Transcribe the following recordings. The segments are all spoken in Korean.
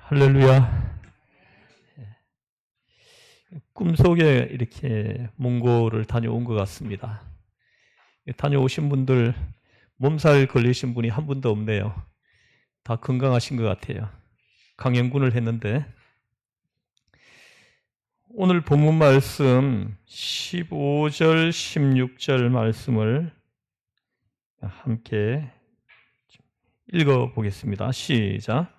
할렐루야. 꿈속에 이렇게 몽골을 다녀온 것 같습니다. 다녀오신 분들 몸살 걸리신 분이 한 분도 없네요. 다 건강하신 것 같아요. 강연군을 했는데 오늘 본문 말씀 15절 16절 말씀을 함께 읽어보겠습니다. 시작.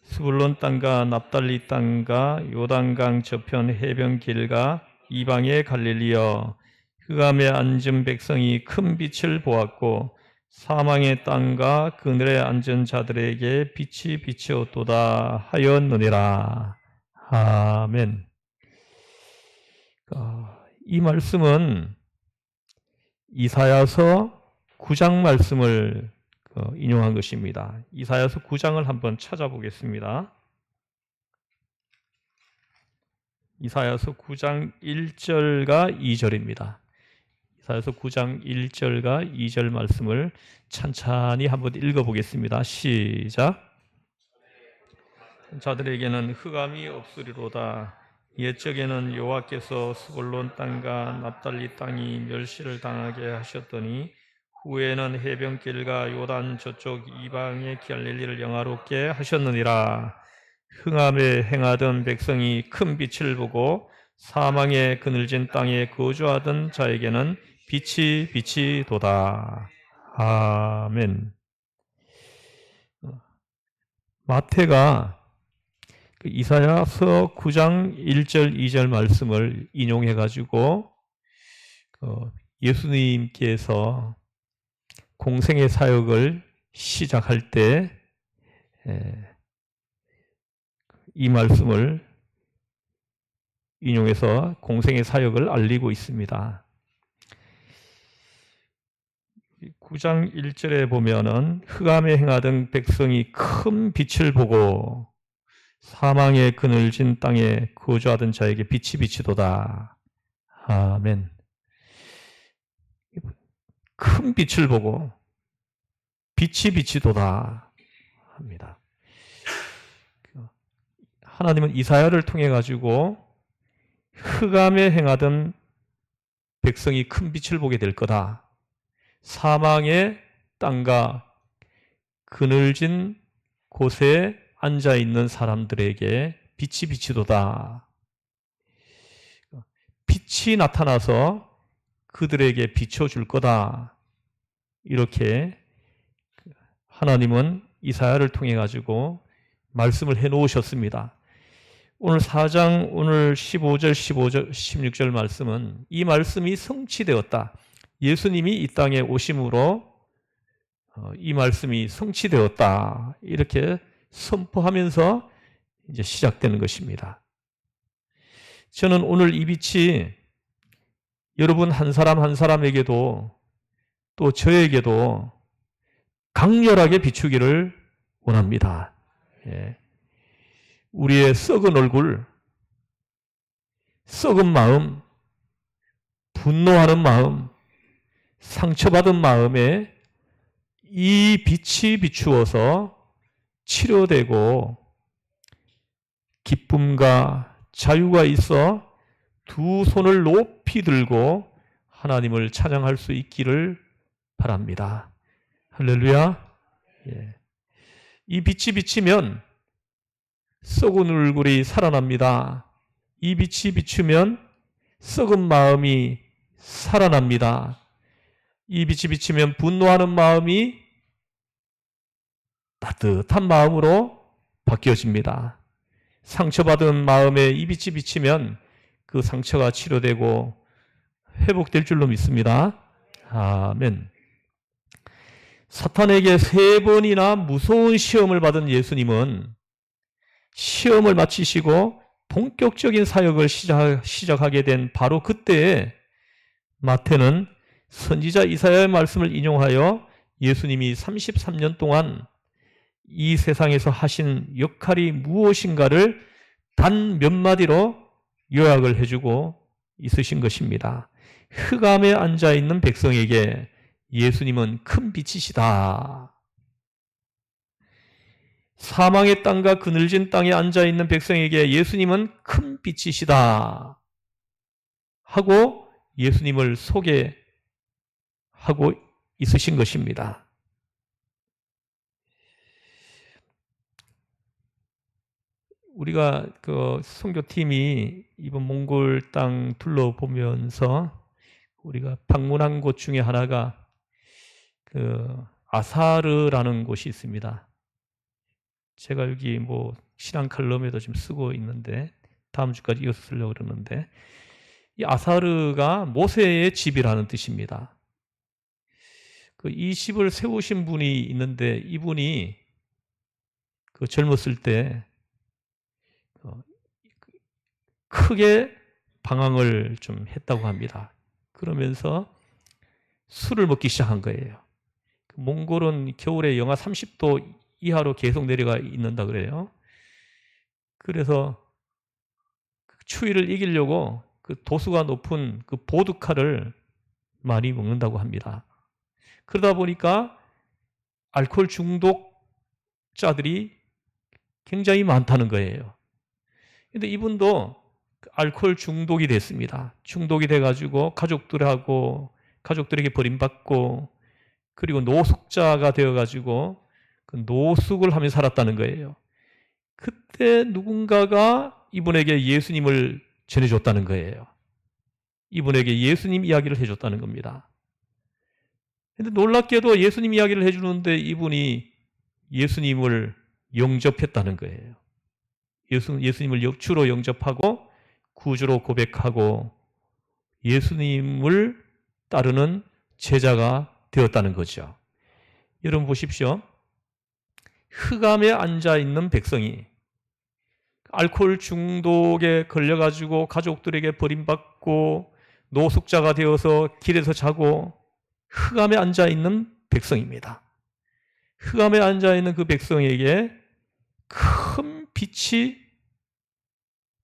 스불론 땅과 납달리 땅과 요단강 저편 해변 길과 이방의 갈릴리여, 흑암에 앉은 백성이 큰 빛을 보았고 사망의 땅과 그늘에 앉은 자들에게 빛이 비치었도다 하였느니라. 아멘. 이 말씀은 이사야서 9장 말씀을 인용한 것입니다. 이사야서 9장을 한번 찾아보겠습니다. 이사야서 9장 1절과 2절입니다. 이사야서 9장 1절과 2절 말씀을 찬찬히 한번 읽어보겠습니다. 시작. 자들에게는 흑암이 없으리로다. 옛적에는 여호와께서 스불론 땅과 납달리 땅이 멸시를 당하게 하셨더니 후에는 해변길과 요단 저쪽 이방의 갈릴리를 영화롭게 하셨느니라. 흑암에 행하던 백성이 큰 빛을 보고 사망의 그늘진 땅에 거주하던 자에게는 빛이 도다. 아멘. 마태가 이사야서 9장 1절 2절 말씀을 인용해 가지고 예수님께서 공생의 사역을 시작할 때 이 말씀을 인용해서 공생의 사역을 알리고 있습니다. 9장 1절에 보면은 흑암에 행하던 백성이 큰 빛을 보고 사망의 그늘진 땅에 거주하던 자에게 빛이 비치도다. 아멘. 큰 빛을 보고 빛이 비치도다 합니다. 하나님은 이사야를 통해 가지고 흑암에 행하던 백성이 큰 빛을 보게 될 거다. 사망의 땅과 그늘진 곳에 앉아 있는 사람들에게 빛이 비치도다. 빛이 나타나서 그들에게 비춰줄 거다. 이렇게 하나님은 이사야를 통해 가지고 말씀을 해 놓으셨습니다. 오늘 4장 오늘 15절 16절 말씀은 이 말씀이 성취되었다. 예수님이 이 땅에 오심으로 이 말씀이 성취되었다. 이렇게 선포하면서 이제 시작되는 것입니다. 저는 오늘 이 빛이 여러분 한 사람 한 사람에게도 또 저에게도 강렬하게 비추기를 원합니다. 우리의 썩은 얼굴, 썩은 마음, 분노하는 마음, 상처받은 마음에 이 빛이 비추어서 치료되고 기쁨과 자유가 있어 두 손을 높이 들고 하나님을 찬양할 수 있기를 바랍니다. 할렐루야. 이 빛이 비치면 썩은 얼굴이 살아납니다. 이 빛이 비추면 썩은 마음이 살아납니다. 이 빛이 비치면 분노하는 마음이 따뜻한 마음으로 바뀌어집니다. 상처받은 마음에 이 빛이 비치면 그 상처가 치료되고 회복될 줄로 믿습니다. 아멘. 사탄에게 3번이나 무서운 시험을 받은 예수님은 시험을 마치시고 본격적인 사역을 시작하게 된 바로 그때에 마태는 선지자 이사야의 말씀을 인용하여 예수님이 33년 동안 이 세상에서 하신 역할이 무엇인가를 단 몇 마디로 요약을 해주고 있으신 것입니다. 흑암에 앉아있는 백성에게 예수님은 큰 빛이시다. 사망의 땅과 그늘진 땅에 앉아있는 백성에게 예수님은 큰 빛이시다 하고 예수님을 소개하고 있으신 것입니다. 우리가 그 선교팀이 이번 몽골 땅 둘러보면서 우리가 방문한 곳 중에 하나가 그 아사르라는 곳이 있습니다. 제가 여기 뭐 신앙 칼럼에도 지금 쓰고 있는데 다음 주까지 이어서 쓰려고 그러는데, 이 아사르가 모세의 집이라는 뜻입니다. 이 집을 세우신 분이 있는데 이분이 그 젊었을 때 크게 방황을 좀 했다고 합니다. 그러면서 술을 먹기 시작한 거예요. 몽골은 겨울에 영하 30도 이하로 계속 내려가 있는다 그래요. 그래서 추위를 이기려고 그 도수가 높은 그 보드카를 많이 먹는다고 합니다. 그러다 보니까 알코올 중독자들이 굉장히 많다는 거예요. 근데 이분도 알코올 중독이 됐습니다. 중독이 돼가지고 가족들에게 버림받고, 그리고 노숙자가 되어가지고 그 노숙을 하며 살았다는 거예요. 그때 누군가가 이분에게 예수님을 전해줬다는 거예요. 이분에게 예수님 이야기를 해줬다는 겁니다. 근데 놀랍게도 예수님 이야기를 해주는데 이분이 예수님을 영접했다는 거예요. 예수님을 주로 영접하고 구주로 고백하고 예수님을 따르는 제자가 되었다는 거죠. 여러분 보십시오. 흑암에 앉아있는 백성이 알코올 중독에 걸려가지고 가족들에게 버림받고 노숙자가 되어서 길에서 자고 흑암에 앉아있는 백성입니다. 흑암에 앉아있는 그 백성에게 큰 빛이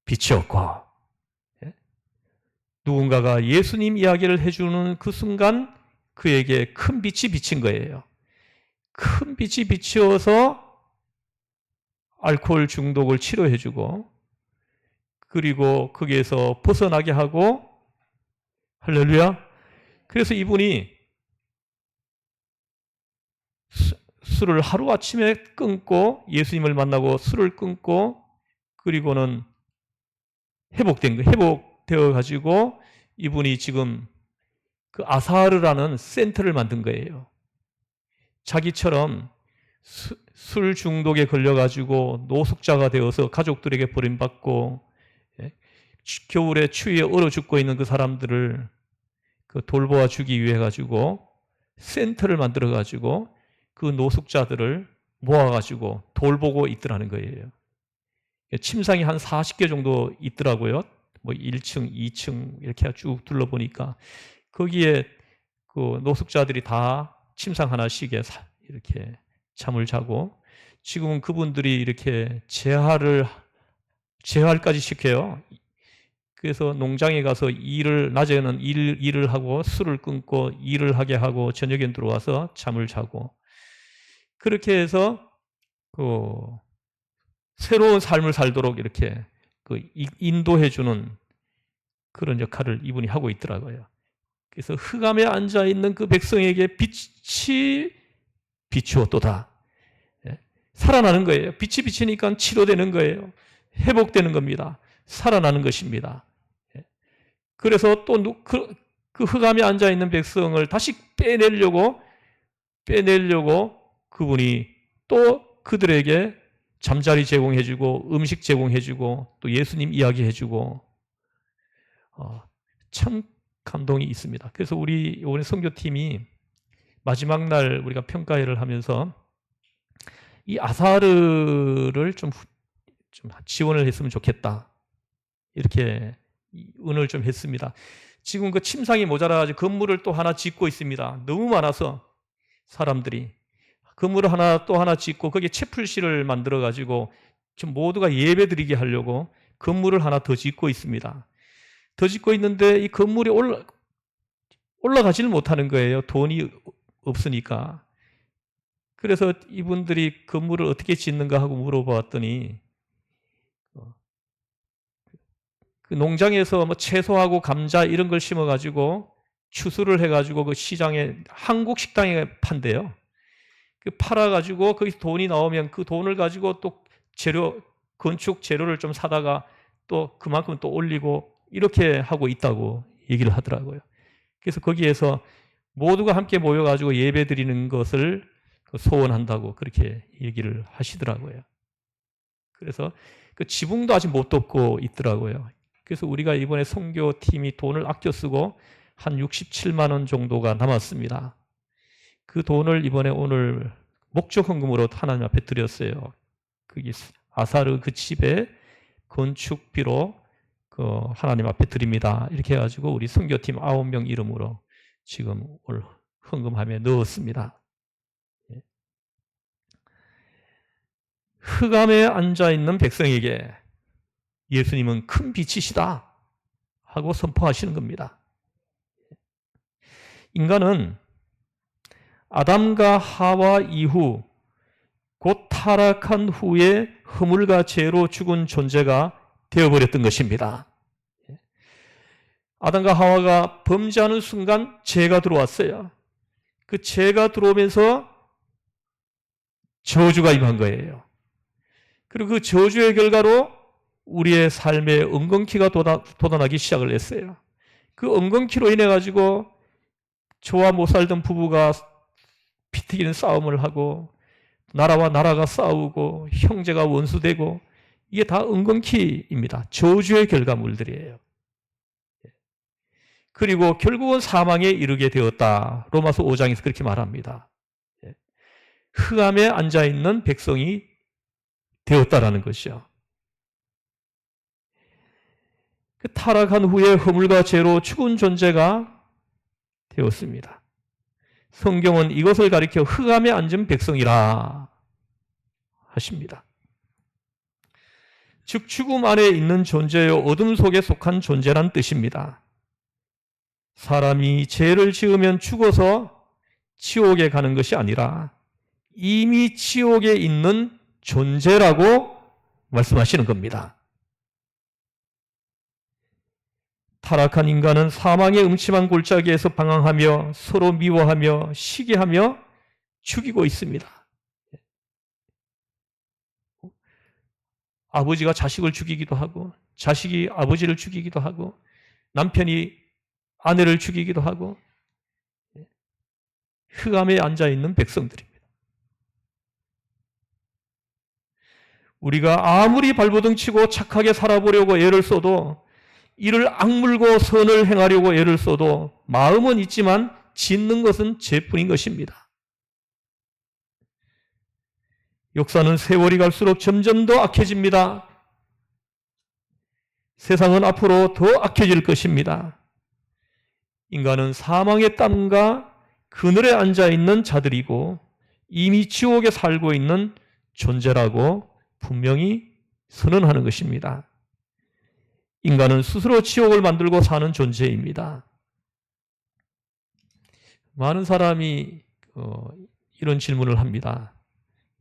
비치었고, 누군가가 예수님 이야기를 해주는 그 순간 그에게 큰 빛이 비친 거예요. 큰 빛이 비치어서 알코올 중독을 치료해주고, 그리고 거기에서 벗어나게 하고, 할렐루야. 그래서 이분이 술을 하루아침에 예수님을 만나고 술을 끊고, 그리고는 회복되어 가지고 이분이 지금 그 아사르라는 센터를 만든 거예요. 자기처럼 술 중독에 걸려가지고 노숙자가 되어서 가족들에게 버림받고 겨울에 추위에 얼어 죽고 있는 그 사람들을 돌보아 주기 위해 가지고 센터를 만들어 가지고 그 노숙자들을 모아 가지고 돌보고 있더라는 거예요. 침상이 한 40개 정도 있더라고요. 뭐 1층, 2층 이렇게 쭉 둘러보니까 거기에 그 노숙자들이 다 침상 하나씩에 이렇게 잠을 자고, 지금은 그분들이 이렇게 재활까지 시켜요. 그래서 농장에 가서 낮에는 일을 하고 술을 끊고 일을 하게 하고 저녁엔 들어와서 잠을 자고, 그렇게 해서 새로운 삶을 살도록 이렇게 인도해주는 그런 역할을 이분이 하고 있더라고요. 그래서 흑암에 앉아있는 그 백성에게 빛이 비추었도다. 살아나는 거예요. 빛이 비치니까 치료되는 거예요. 회복되는 겁니다. 살아나는 것입니다. 그래서 또 그 흑암에 앉아있는 백성을 다시 빼내려고 그분이 또 그들에게 잠자리 제공해주고 음식 제공해주고 또 예수님 이야기해주고, 참 감동이 있습니다. 그래서 우리 이번에 선교팀이 마지막 날 우리가 평가회를 하면서 이 아사르를 좀 지원을 했으면 좋겠다, 이렇게 의논을 좀 했습니다. 지금 그 침상이 모자라가지고 건물을 또 하나 짓고 있습니다. 너무 많아서 사람들이 건물을 또 하나 짓고 거기에 채플실을 만들어가지고 지금 모두가 예배 드리게 하려고 건물을 하나 더 짓고 있습니다. 더 짓고 있는데 이 건물이 올라가지를 못하는 거예요. 돈이 없으니까. 그래서 이분들이 건물을 어떻게 짓는가 하고 물어봤더니 그 농장에서 뭐 채소하고 감자 이런 걸 심어가지고 추수를 해가지고 그 시장에 한국 식당에 판대요. 그 팔아가지고 거기서 돈이 나오면 그 돈을 가지고 또 건축 재료를 좀 사다가 또 그만큼 또 올리고 이렇게 하고 있다고 얘기를 하더라고요. 그래서 거기에서 모두가 함께 모여가지고 예배 드리는 것을 소원한다고 그렇게 얘기를 하시더라고요. 그래서 그 지붕도 아직 못 덮고 있더라고요. 그래서 우리가 이번에 선교팀이 돈을 아껴 쓰고 한 67만 원 정도가 남았습니다. 그 돈을 이번에 오늘 목적 헌금으로 하나님 앞에 드렸어요. 거기 아사르 그 집에 건축비로 하나님 앞에 드립니다. 이렇게 해가지고 우리 선교팀 9명 이름으로 지금 오늘 헌금함에 넣었습니다. 흑암에 앉아있는 백성에게 예수님은 큰 빛이시다 하고 선포하시는 겁니다. 인간은 아담과 하와 이후 곧 타락한 후에 허물과 죄로 죽은 존재가 되어버렸던 것입니다. 아담과 하와가 범죄하는 순간 죄가 들어왔어요. 그 죄가 들어오면서 저주가 임한 거예요. 그리고 그 저주의 결과로 우리의 삶에 엉겅퀴가 돋아나기 시작을 했어요. 그 엉겅퀴로 인해 가지고 저와 못 살던 부부가 피 튀기는 싸움을 하고 나라와 나라가 싸우고 형제가 원수되고 이게 다 엉겅퀴입니다. 저주의 결과물들이에요. 그리고 결국은 사망에 이르게 되었다. 로마서 5장에서 그렇게 말합니다. 흑암에 앉아있는 백성이 되었다라는 것이죠. 그 타락한 후에 허물과 죄로 죽은 존재가 되었습니다. 성경은 이것을 가리켜 흑암에 앉은 백성이라 하십니다. 즉 죽음 안에 있는 존재요 어둠 속에 속한 존재란 뜻입니다. 사람이 죄를 지으면 죽어서 지옥에 가는 것이 아니라 이미 지옥에 있는 존재라고 말씀하시는 겁니다. 타락한 인간은 사망의 음침한 골짜기에서 방황하며 서로 미워하며 시기하며 죽이고 있습니다. 아버지가 자식을 죽이기도 하고 자식이 아버지를 죽이기도 하고 남편이 아내를 죽이기도 하고 흑암에 앉아있는 백성들입니다. 우리가 아무리 발버둥 치고 착하게 살아보려고 애를 써도 이를 악물고 선을 행하려고 애를 써도 마음은 있지만 짓는 것은 죄뿐인 것입니다. 역사는 세월이 갈수록 점점 더 악해집니다. 세상은 앞으로 더 악해질 것입니다. 인간은 사망의 땀과 그늘에 앉아있는 자들이고 이미 지옥에 살고 있는 존재라고 분명히 선언하는 것입니다. 인간은 스스로 지옥을 만들고 사는 존재입니다. 많은 사람이 이런 질문을 합니다.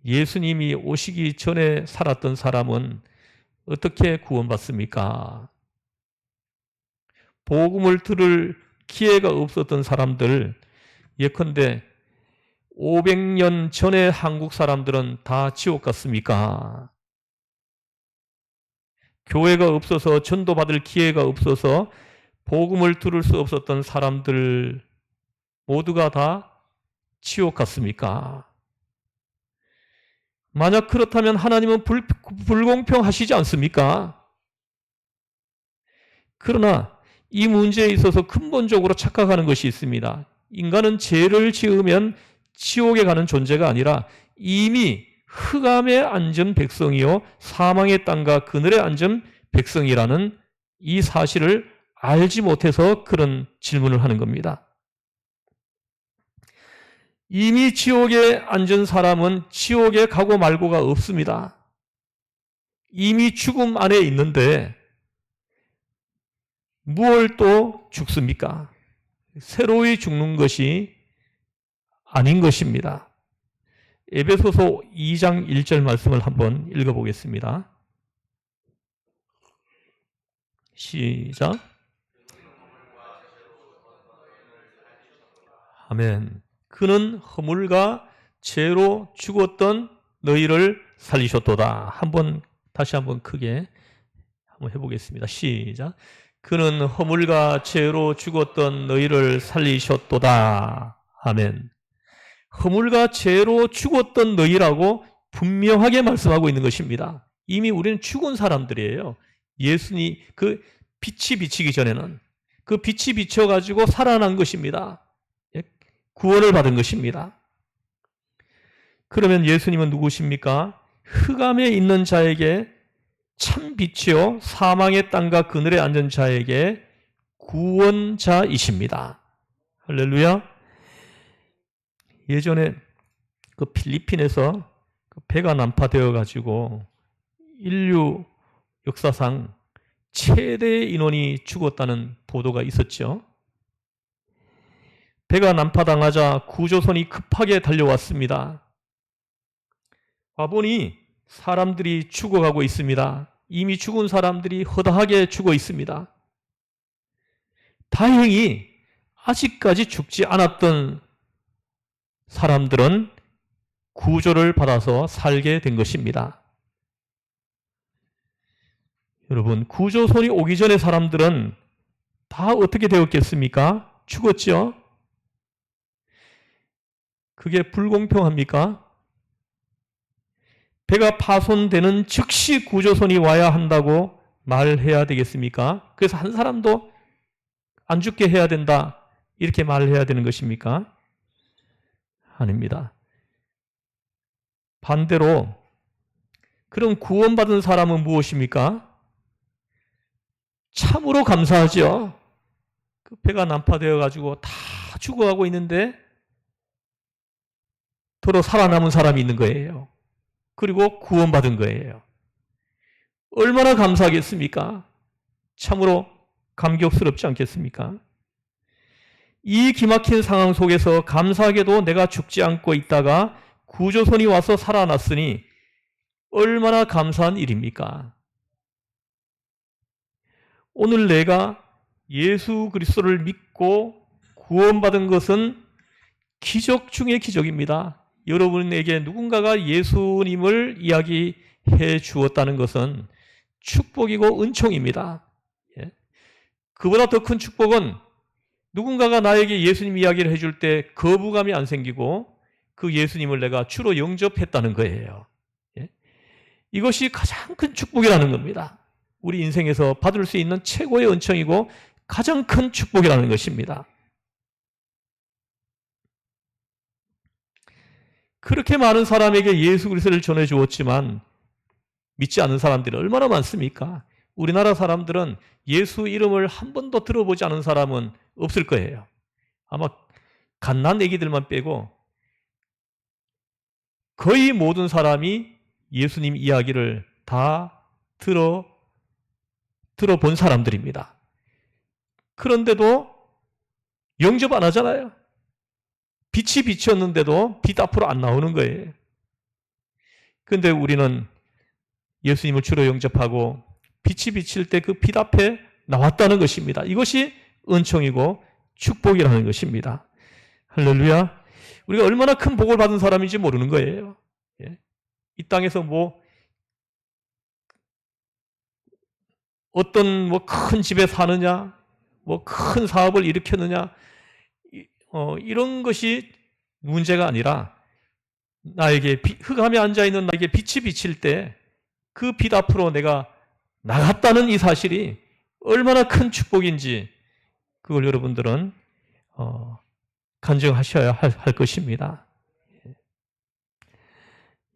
예수님이 오시기 전에 살았던 사람은 어떻게 구원받습니까? 복음을 들을 기회가 없었던 사람들, 예컨대 500년 전에 한국 사람들은 다 지옥 갔습니까? 교회가 없어서 전도받을 기회가 없어서 복음을 들을 수 없었던 사람들 모두가 다 지옥 갔습니까? 만약 그렇다면 하나님은 불공평하시지 않습니까? 그러나 이 문제에 있어서 근본적으로 착각하는 것이 있습니다. 인간은 죄를 지으면 지옥에 가는 존재가 아니라 이미 흑암에 앉은 백성이요 사망의 땅과 그늘에 앉은 백성이라는 이 사실을 알지 못해서 그런 질문을 하는 겁니다. 이미 지옥에 앉은 사람은 지옥에 가고 말고가 없습니다. 이미 죽음 안에 있는데 무얼 또 죽습니까? 새로이 죽는 것이 아닌 것입니다. 에베소서 2장 1절 말씀을 한번 읽어보겠습니다. 시작. 아멘. 그는 허물과 죄로 죽었던 너희를 살리셨도다. 다시 한번 크게 한번 해보겠습니다. 시작. 그는 허물과 죄로 죽었던 너희를 살리셨도다. 아멘. 허물과 죄로 죽었던 너희라고 분명하게 말씀하고 있는 것입니다. 이미 우리는 죽은 사람들이에요. 예수님 그 빛이 비치기 전에는 그 빛이 비쳐가지고 살아난 것입니다. 구원을 받은 것입니다. 그러면 예수님은 누구십니까? 흑암에 있는 자에게 참 빛이요 사망의 땅과 그늘에 앉은 자에게 구원자이십니다. 할렐루야. 예전에 그 필리핀에서 배가 난파되어 가지고 인류 역사상 최대 인원이 죽었다는 보도가 있었죠. 배가 난파당하자 구조선이 급하게 달려왔습니다. 와보니 사람들이 죽어가고 있습니다. 이미 죽은 사람들이 허다하게 죽어 있습니다. 다행히 아직까지 죽지 않았던 사람들은 구조를 받아서 살게 된 것입니다. 여러분, 구조선이 오기 전에 사람들은 다 어떻게 되었겠습니까? 죽었죠? 그게 불공평합니까? 배가 파손되는 즉시 구조선이 와야 한다고 말해야 되겠습니까? 그래서 한 사람도 안 죽게 해야 된다, 이렇게 말을 해야 되는 것입니까? 아닙니다. 반대로 그럼 구원받은 사람은 무엇입니까? 참으로 감사하죠. 그 배가 난파되어 가지고 다 죽어가고 있는데 더러 살아남은 사람이 있는 거예요. 그리고 구원받은 거예요. 얼마나 감사하겠습니까? 참으로 감격스럽지 않겠습니까? 이 기막힌 상황 속에서 감사하게도 내가 죽지 않고 있다가 구조선이 와서 살아났으니 얼마나 감사한 일입니까? 오늘 내가 예수 그리스도를 믿고 구원받은 것은 기적 중의 기적입니다. 여러분에게 누군가가 예수님을 이야기해 주었다는 것은 축복이고 은총입니다. 그보다 더 큰 축복은 누군가가 나에게 예수님 이야기를 해줄 때 거부감이 안 생기고 그 예수님을 내가 주로 영접했다는 거예요. 이것이 가장 큰 축복이라는 겁니다. 우리 인생에서 받을 수 있는 최고의 은총이고 가장 큰 축복이라는 것입니다. 그렇게 많은 사람에게 예수 그리스도를 전해주었지만 믿지 않는 사람들이 얼마나 많습니까? 우리나라 사람들은 예수 이름을 한 번도 들어보지 않은 사람은 없을 거예요. 아마 갓난 애기들만 빼고 거의 모든 사람이 예수님 이야기를 다 들어본 사람들입니다. 그런데도 영접 안 하잖아요. 빛이 비쳤는데도 빛 앞으로 안 나오는 거예요. 그런데 우리는 예수님을 주로 영접하고 빛이 비칠 때 그 빛 앞에 나왔다는 것입니다. 이것이 은총이고 축복이라는 것입니다. 할렐루야. 우리가 얼마나 큰 복을 받은 사람인지 모르는 거예요. 이 땅에서 어떤 큰 집에 사느냐, 큰 사업을 일으켰느냐, 이런 것이 문제가 아니라 나에게 흑암에 앉아있는 나에게 빛이 비칠 때 그 빛 앞으로 내가 나갔다는 이 사실이 얼마나 큰 축복인지 그걸 여러분들은 간증하셔야 할 것입니다.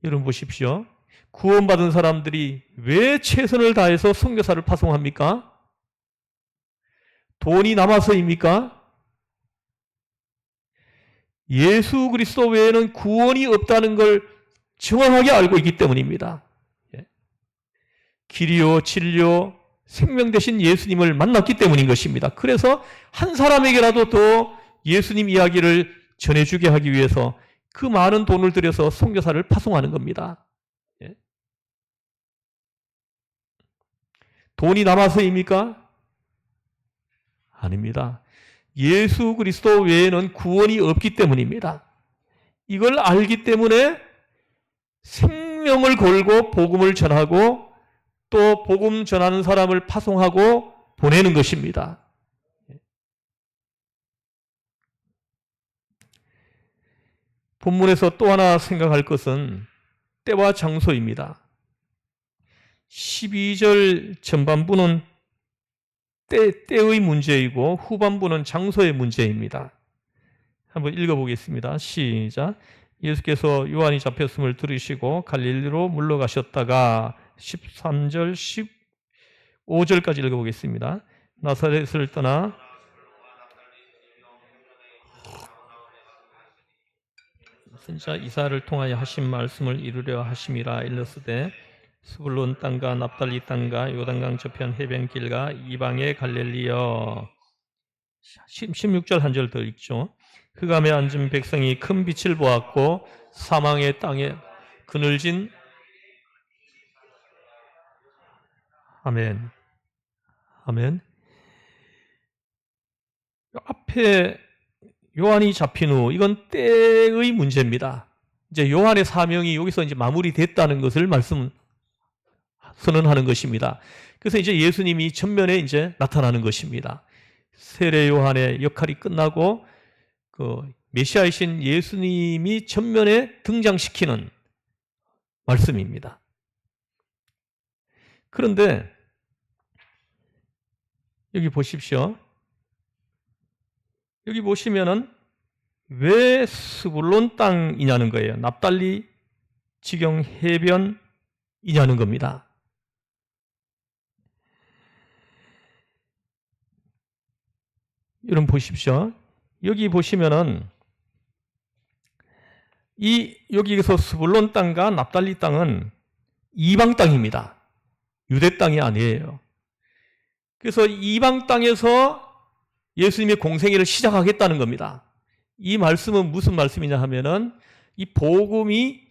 여러분 보십시오. 구원받은 사람들이 왜 최선을 다해서 선교사를 파송합니까? 돈이 남아서입니까? 예수 그리스도 외에는 구원이 없다는 걸 정확하게 알고 있기 때문입니다. 길이요 진리요 생명 되신 예수님을 만났기 때문인 것입니다. 그래서 한 사람에게라도 더 예수님 이야기를 전해주게 하기 위해서 그 많은 돈을 들여서 선교사를 파송하는 겁니다. 예? 돈이 남아서입니까? 아닙니다. 예수 그리스도 외에는 구원이 없기 때문입니다. 이걸 알기 때문에 생명을 걸고 복음을 전하고 또 복음 전하는 사람을 파송하고 보내는 것입니다. 본문에서 또 하나 생각할 것은 때와 장소입니다. 12절 전반부는 때의 문제이고 후반부는 장소의 문제입니다. 한번 읽어보겠습니다. 시작. 예수께서 요한이 잡혔음을 들으시고 갈릴리로 물러가셨다가 13절, 15절까지 읽어보겠습니다. 나사렛을 떠나 선자 이사를 통하여 하신 말씀을 이루려 하심이라. 일렀으되 스불론 땅과 납달리 땅과 요단강 저편 해변길과 이방의 갈릴리여. 16절 한 절 더 읽죠. 흑암에 앉은 백성이 큰 빛을 보았고 사망의 땅에 그늘진. 아멘. 아멘. 앞에 요한이 잡힌 후 이건 때의 문제입니다. 이제 요한의 사명이 여기서 이제 마무리됐다는 것을 선언하는 것입니다. 그래서 이제 예수님이 전면에 이제 나타나는 것입니다. 세례 요한의 역할이 끝나고 그 메시아이신 예수님이 전면에 등장시키는 말씀입니다. 그런데 여기 보십시오. 여기 보시면은 왜 스불론 땅이냐는 거예요. 납달리 지경 해변이냐는 겁니다. 여러분 보십시오. 여기 보시면은 여기서 스불론 땅과 납달리 땅은 이방 땅입니다. 유대 땅이 아니에요. 그래서 이방 땅에서 예수님의 공생애를 시작하겠다는 겁니다. 이 말씀은 무슨 말씀이냐 하면은 이 복음이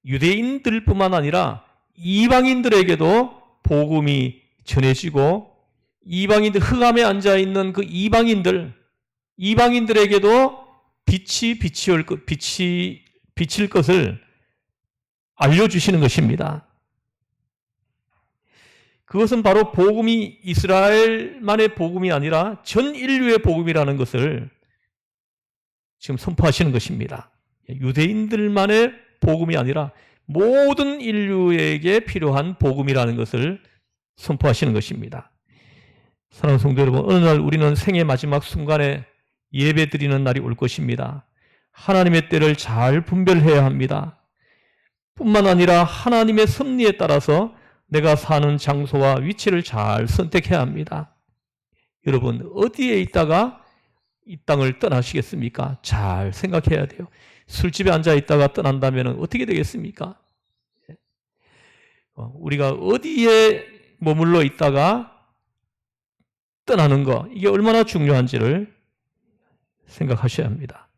유대인들뿐만 아니라 이방인들에게도 복음이 전해지고 이방인들, 흑암에 앉아있는 그 이방인들에게도 빛이 비칠 것을 알려주시는 것입니다. 그것은 바로 복음이 이스라엘만의 복음이 아니라 전 인류의 복음이라는 것을 지금 선포하시는 것입니다. 유대인들만의 복음이 아니라 모든 인류에게 필요한 복음이라는 것을 선포하시는 것입니다. 사랑하는 성도 여러분, 어느 날 우리는 생의 마지막 순간에 예배 드리는 날이 올 것입니다. 하나님의 때를 잘 분별해야 합니다. 뿐만 아니라 하나님의 섭리에 따라서 내가 사는 장소와 위치를 잘 선택해야 합니다. 여러분, 어디에 있다가 이 땅을 떠나시겠습니까? 잘 생각해야 돼요. 술집에 앉아 있다가 떠난다면 어떻게 되겠습니까? 우리가 어디에 머물러 있다가 떠나는 거, 이게 얼마나 중요한지를 생각하셔야 합니다.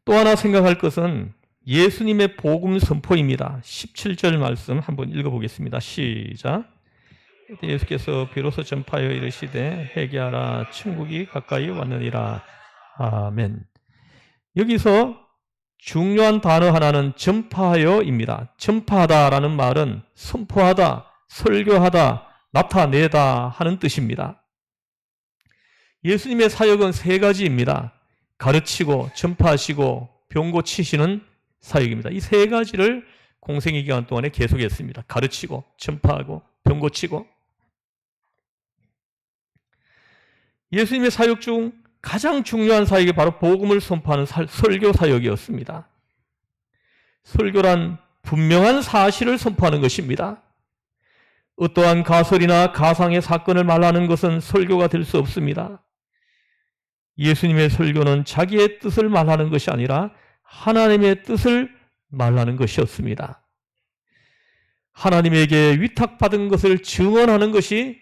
또 하나 생각할 것은 예수님의 복음 선포입니다. 17절 말씀 한번 읽어보겠습니다. 시작. 예수께서 비로소 전파하여 이르시되 회개하라 천국이 가까이 왔느니라. 아멘. 여기서 중요한 단어 하나는 전파하여입니다. 전파하다라는 말은 선포하다, 설교하다, 나타내다 하는 뜻입니다. 예수님의 사역은 세 가지입니다. 가르치고 전파하시고 병 고치시는 사역입니다. 이 세 가지를 공생의 기간 동안에 계속했습니다. 가르치고 전파하고 병 고치고. 예수님의 사역 중 가장 중요한 사역이 바로 복음을 선포하는 설교 사역이었습니다. 설교란 분명한 사실을 선포하는 것입니다. 어떠한 가설이나 가상의 사건을 말하는 것은 설교가 될 수 없습니다. 예수님의 설교는 자기의 뜻을 말하는 것이 아니라 하나님의 뜻을 말하는 것이었습니다. 하나님에게 위탁받은 것을 증언하는 것이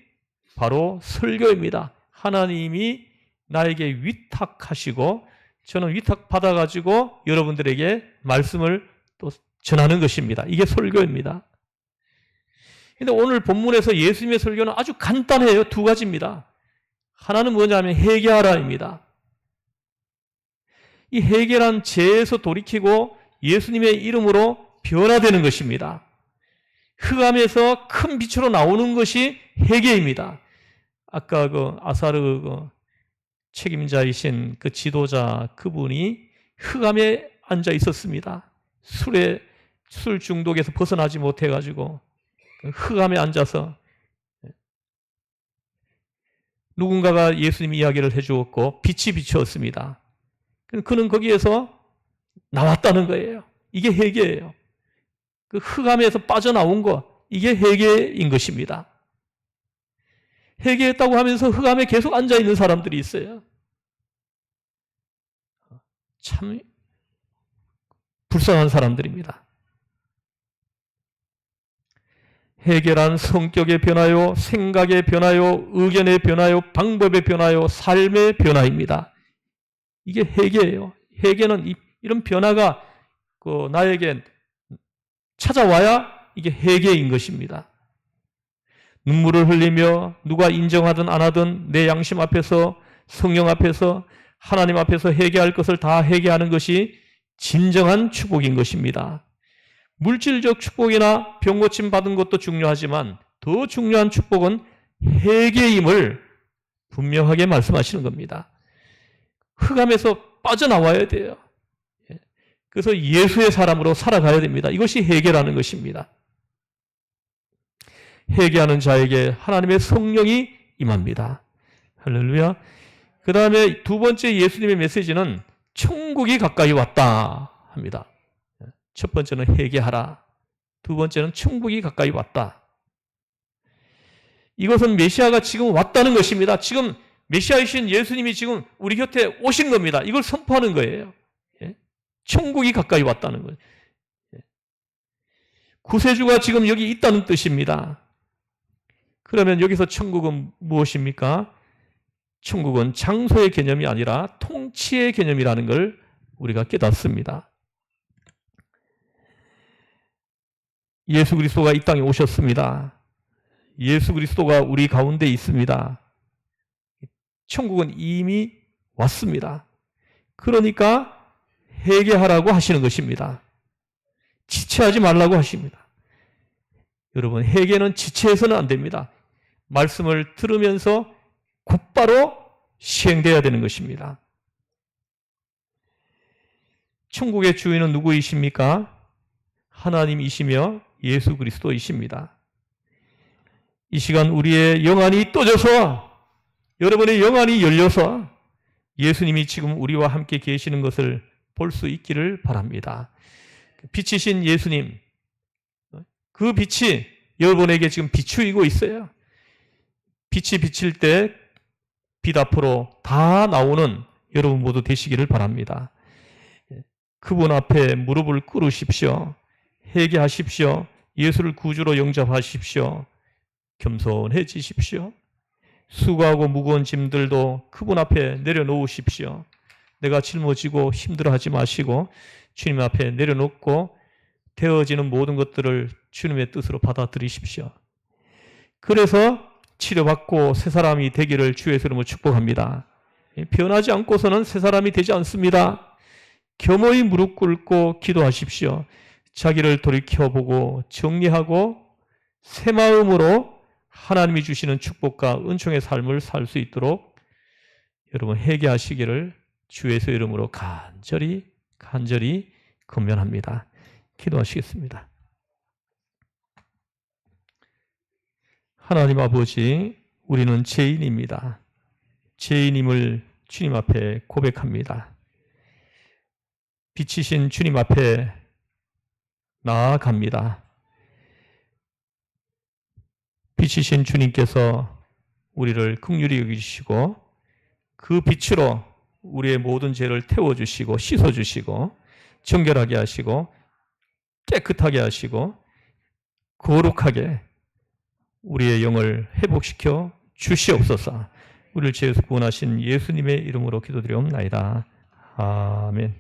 바로 설교입니다. 하나님이 나에게 위탁하시고 저는 위탁받아가지고 여러분들에게 말씀을 또 전하는 것입니다. 이게 설교입니다. 근데 오늘 본문에서 예수님의 설교는 아주 간단해요. 두 가지입니다. 하나는 뭐냐면 회개하라입니다. 이 회개란 죄에서 돌이키고 예수님의 이름으로 변화되는 것입니다. 흑암에서 큰 빛으로 나오는 것이 회개입니다. 아까 그 아사르 책임자이신 그 지도자 그분이 흑암에 앉아 있었습니다. 술 중독에서 벗어나지 못해가지고 흑암에 앉아서 누군가가 예수님 이야기를 해주었고 빛이 비추었습니다. 그는 거기에서 나왔다는 거예요. 이게 회개예요. 그 흑암에서 빠져나온 거, 이게 회개인 것입니다. 회개했다고 하면서 흑암에 계속 앉아있는 사람들이 있어요. 참 불쌍한 사람들입니다. 회개란 성격의 변화요, 생각의 변화요, 의견의 변화요, 방법의 변화요, 삶의 변화입니다. 이게 회개예요. 회개는 이런 변화가 나에게 찾아와야 이게 회개인 것입니다. 눈물을 흘리며 누가 인정하든 안 하든 내 양심 앞에서, 성령 앞에서, 하나님 앞에서 회개할 것을 다 회개하는 것이 진정한 축복인 것입니다. 물질적 축복이나 병고침 받은 것도 중요하지만 더 중요한 축복은 회개임을 분명하게 말씀하시는 겁니다. 흑암에서 빠져나와야 돼요. 그래서 예수의 사람으로 살아가야 됩니다. 이것이 회개라는 것입니다. 회개하는 자에게 하나님의 성령이 임합니다. 할렐루야. 그 다음에 두 번째 예수님의 메시지는 천국이 가까이 왔다 합니다. 첫 번째는 회개하라. 두 번째는 천국이 가까이 왔다. 이것은 메시아가 지금 왔다는 것입니다. 지금 메시아이신 예수님이 지금 우리 곁에 오신 겁니다. 이걸 선포하는 거예요. 천국이 가까이 왔다는 거예요. 구세주가 지금 여기 있다는 뜻입니다. 그러면 여기서 천국은 무엇입니까? 천국은 장소의 개념이 아니라 통치의 개념이라는 걸 우리가 깨닫습니다. 예수 그리스도가 이 땅에 오셨습니다. 예수 그리스도가 우리 가운데 있습니다. 천국은 이미 왔습니다. 그러니까 회개하라고 하시는 것입니다. 지체하지 말라고 하십니다. 여러분, 회개는 지체해서는 안 됩니다. 말씀을 들으면서 곧바로 시행되어야 되는 것입니다. 천국의 주인은 누구이십니까? 하나님이시며 예수 그리스도이십니다. 이 시간 우리의 영안이 떠져서, 여러분의 영안이 열려서 예수님이 지금 우리와 함께 계시는 것을 볼 수 있기를 바랍니다. 빛이신 예수님, 그 빛이 여러분에게 지금 비추이고 있어요. 빛이 비칠 때 빛 앞으로 다 나오는 여러분 모두 되시기를 바랍니다. 그분 앞에 무릎을 꿇으십시오. 회개하십시오. 예수를 구주로 영접하십시오. 겸손해지십시오. 수고하고 무거운 짐들도 그분 앞에 내려놓으십시오. 내가 짊어지고 힘들어하지 마시고 주님 앞에 내려놓고 되어지는 모든 것들을 주님의 뜻으로 받아들이십시오. 그래서 치료받고 새 사람이 되기를 주의 이름으로 축복합니다. 변하지 않고서는 새 사람이 되지 않습니다. 겸허히 무릎 꿇고 기도하십시오. 자기를 돌이켜보고 정리하고 새 마음으로 하나님이 주시는 축복과 은총의 삶을 살 수 있도록 여러분 회개하시기를 주의 이름으로 간절히 권면합니다. 기도하시겠습니다. 하나님 아버지, 우리는 죄인입니다. 죄인임을 주님 앞에 고백합니다. 빛이신 주님 앞에 나아갑니다. 빛이신 주님께서 우리를 긍휼히 여기시고 그 빛으로 우리의 모든 죄를 태워주시고 씻어주시고 정결하게 하시고 깨끗하게 하시고 거룩하게 우리의 영을 회복시켜 주시옵소서. 우리를 죄에서 구원하신 예수님의 이름으로 기도드리옵나이다. 아멘.